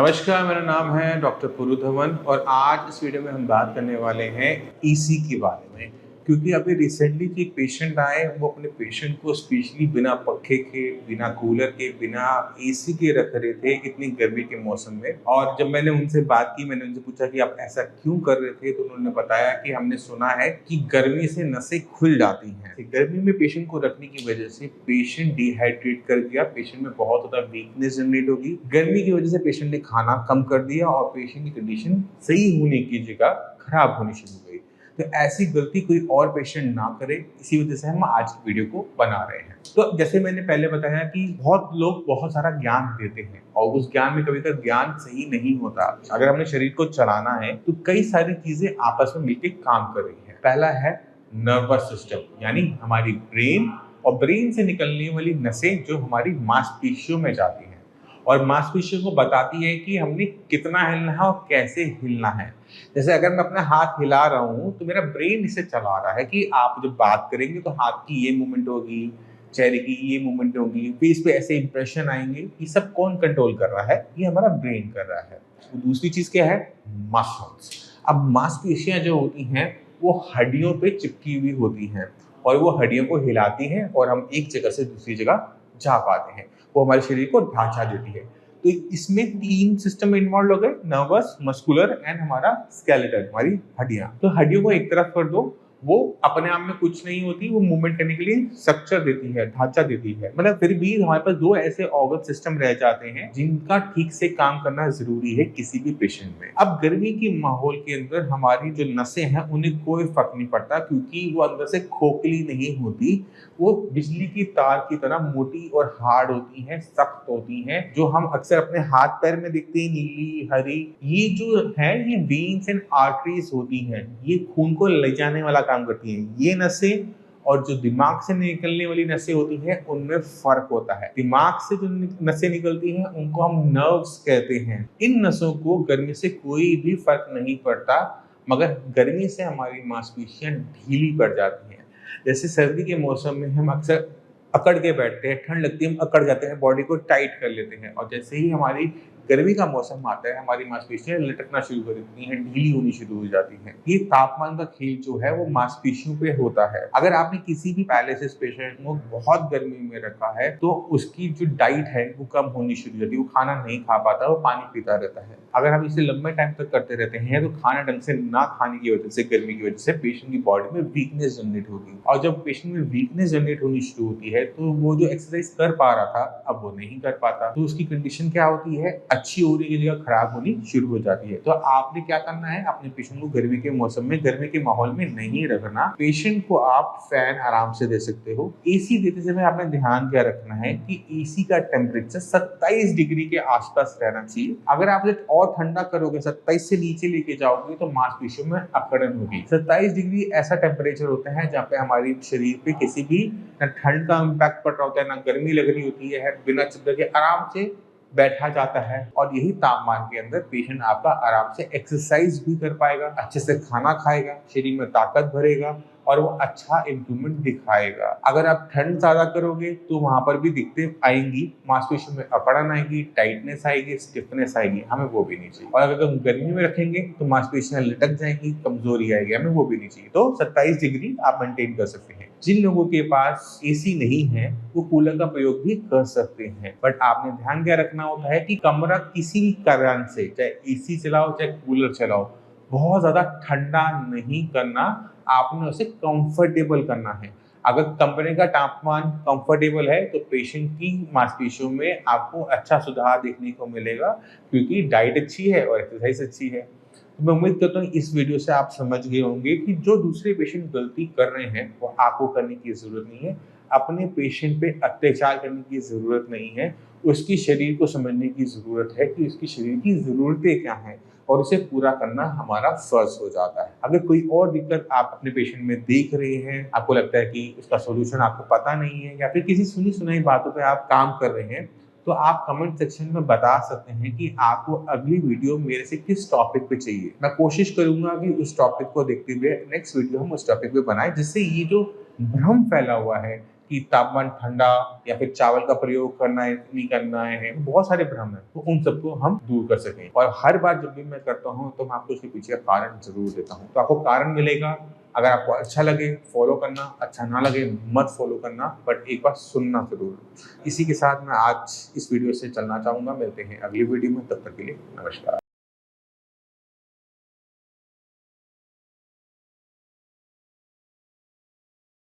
नमस्कार, मेरा नाम है डॉक्टर पुरु धवन और आज इस वीडियो में हम बात करने वाले हैं ईसी के बारे में। क्योंकि अभी रिसेंटली जो एक पेशेंट आए, वो अपने पेशेंट को स्पेशली बिना पंखे के, बिना कूलर के, बिना एसी के रख रहे थे इतनी गर्मी के मौसम में। और जब मैंने उनसे बात की, मैंने उनसे पूछा कि आप ऐसा क्यों कर रहे थे, तो उन्होंने बताया कि हमने सुना है कि गर्मी से नसें खुल जाती हैं। गर्मी में पेशेंट को रखने की वजह से पेशेंट डिहाइड्रेट कर दिया, पेशेंट में बहुत ज्यादा वीकनेस जनरेट होगी। गर्मी की वजह से पेशेंट ने खाना कम कर दिया और पेशेंट की कंडीशन सही होने की जगह खराब होनी शुरू हो गई। तो ऐसी गलती कोई और पेशेंट ना करे, इसी वजह से हम आज की वीडियो को बना रहे हैं। तो जैसे मैंने पहले बताया कि बहुत लोग बहुत सारा ज्ञान देते हैं और उस ज्ञान में कभी कभी ज्ञान सही नहीं होता। अगर हमने शरीर को चलाना है तो कई सारी चीजें आपस में मिलकर काम कर रही है। पहला है नर्वस सिस्टम, यानी हमारी ब्रेन, और ब्रेन से निकलने वाली नसें जो हमारी मांसपेशियों में जाती हैं और मांसपेशियों को बताती है कि हमने कितना हिलना है और कैसे हिलना है। जैसे अगर मैं अपना हाथ हिला रहा हूँ तो मेरा ब्रेन इसे चला रहा है कि आप जब बात करेंगे तो हाथ की ये मूवमेंट होगी, चेहरे की ये मूवमेंट होगी, फेस पे ऐसे इंप्रेशन आएंगे। ये सब कौन कंट्रोल कर रहा है? ये हमारा ब्रेन कर रहा है। तो दूसरी चीज क्या है? मसल्स। अब मांसपेशियां जो होती हैं वो हड्डियों पे चिपकी हुई होती हैं और वो हड्डियों को हिलाती हैं और हम एक जगह से दूसरी जगह जा पाते हैं। वो हमारे शरीर को ढांचा देती है। तो इसमें 3 सिस्टम इन्वॉल्व हो गए, नर्वस, मस्कुलर एंड हमारा स्केलेटन, हमारी हड्डियां। तो हड्डियों को एक तरफ कर दो, वो अपने आप में कुछ नहीं होती, वो मूवमेंट करने के लिए स्ट्रक्चर देती है, ढांचा देती है। मतलब फिर भी हमारे पास 2 ऐसे ऑर्गन सिस्टम रह जाते हैं जिनका ठीक से काम करना जरूरी है किसी भी पेशेंट में। अब गर्मी के माहौल के अंदर हमारी जो नसें हैं उन्हें कोई फर्क नहीं पड़ता, क्योंकि वो अंदर से खोखली नहीं होती, वो बिजली की तार की तरह मोटी और हार्ड होती हैं, सख्त होती हैं, जो हम अक्सर अपने हाथ पैर में देखते हैं, नीली हरी। ये जो है ये वेन्स एंड आर्टरीज होती हैं, ये खून को ले जाने वाला काम करती हैं। ये नसें और जो दिमाग से निकलने वाली नसें होती हैं उनमें फर्क होता है। दिमाग से जो नसें निकलती हैं उनको हम नर्व्स कहते हैं। इन नसों को गर्मी से कोई भी फर्क नहीं पड़ता, मगर गर्मी से हमारी मांसपेशियां ढीली पड़ जाती हैं। जैसे सर्दी के मौसम में हम अक्सर अकड़ के बैठते हैं, ठंड लगती है हम अकड़ जाते हैं, बॉडी को टाइट कर लेते हैं, और जैसे ही हमारी गर्मी का मौसम आता है हमारी मांसपेशियां लटकना शुरू कर देती हैं, ढीली होनी शुरू हो जाती हैं। ये तापमान का खेल जो है वो मांसपेशियों पे होता है। अगर आपने किसी भी पैरालिसिस पेशेंट को बहुत गर्मी में रखा है तो उसकी जो डाइट है वो कम होनी शुरू हो जाती है, वो खाना नहीं खा पाता, वो पानी पीता रहता है। अगर हम इसे लंबे टाइम तक करते रहते हैं तो खाना ढंग से ना खाने की वजह से, गर्मी की वजह से पेशेंट की बॉडी में वीकनेस जनरेट होगी, और जब पेशेंट में वीकनेस जनरेट होनी शुरू होती है तो वो जो एक्सरसाइज कर पा रहा था अब वो नहीं कर पाता। तो उसकी कंडीशन क्या होती है? अच्छी होने की जगह खराब होनी शुरू हो जाती है। तो आपने क्या करना है? अपने पेशेंट को गर्मी के मौसम में, गर्मी के माहौल में नहीं रखना। पेशेंट को आप फैन आराम से दे सकते हो। एसी देते समय आपने ध्यान क्या रखना है कि एसी का टेम्परेचर 27 डिग्री के आसपास रहना चाहिए। अगर आप और ठंडा करोगे, 27 से नीचे लेके जाओगे, तो मांसपेशियों में अकड़न होगी। 27 डिग्री ऐसा टेम्परेचर होता है जहाँ पे हमारी शरीर पे किसी भी ना ठंड का इम्पैक्ट पड़ रहा होता है, ना गर्मी लग रही होती है, बिना चद्दर के आराम से बैठा जाता है। और यही तापमान के अंदर पेशेंट आपका आराम से एक्सरसाइज भी कर पाएगा, अच्छे से खाना खाएगा, शरीर में ताकत भरेगा और वो अच्छा इम्प्रूवमेंट दिखाएगा। अगर आप ठंड ज्यादा करोगे तो वहां पर भी दिक्कतें आएंगी, मांसपेशियों में अकड़न आएगी, टाइटनेस आएगी, स्टिफनेस आएगी, हमें वो भी नहीं चाहिए। और अगर हम गर्मी में रखेंगे तो मांसपेशियां लटक जाएंगी, कमजोरी आएगी, हमें वो भी नहीं चाहिए। तो 27 डिग्री आप मेंटेन कर सकते हैं। जिन लोगों के पास एसी नहीं है वो कूलर का प्रयोग भी कर सकते हैं, बट आपने ध्यान क्या रखना होता है कि कमरा किसी भी कारण से, चाहे एसी चलाओ चाहे कूलर चलाओ, बहुत ज्यादा ठंडा नहीं करना, आपने उसे कंफर्टेबल करना है। अगर कमरे का तापमान कंफर्टेबल है तो पेशेंट की मांसपेशियों में आपको अच्छा सुधार देखने को मिलेगा, क्योंकि डाइट अच्छी है और एक्सरसाइज अच्छी है। तो मैं उम्मीद करता हूँ इस वीडियो से आप समझ गए होंगे कि जो दूसरे पेशेंट गलती कर रहे हैं वो आपको करने की जरूरत नहीं है। अपने पेशेंट पे अत्याचार करने की जरूरत नहीं है। उसकी शरीर को समझने की जरूरत है कि उसकी शरीर की जरूरतें क्या हैं, और उसे पूरा करना हमारा फर्ज हो जाता है। अगर कोई और दिक्कत आप अपने पेशेंट में देख रहे हैं, आपको लगता है कि उसका सोल्यूशन आपको पता नहीं है, या फिर किसी सुनी सुनाई बातों पे आप काम कर रहे हैं, तो आप कमेंट सेक्शन में बता सकते हैं कि आपको अगली वीडियो मेरे से किस टॉपिक पे चाहिए। मैं कोशिश करूंगा कि उस टॉपिक को देखते हुए नेक्स्ट वीडियो हम उस टॉपिक पे बनाएं, जिससे ये जो भ्रम फैला हुआ है कि तापमान ठंडा या फिर चावल का प्रयोग करना है नहीं करना है, बहुत सारे भ्रम है, तो उन सबको हम दूर कर सकें। और हर बार जब भी मैं करता हूँ तो मैं आपको उसके पीछे का कारण जरूर देता हूँ, तो आपको कारण मिलेगा। अगर आपको अच्छा लगे फॉलो करना, अच्छा ना लगे मत फॉलो करना, बट एक बार सुनना जरूर। इसी के साथ मैं आज इस वीडियो से चलना चाहूंगा। मिलते हैं अगली वीडियो में, तब तक के लिए नमस्कार।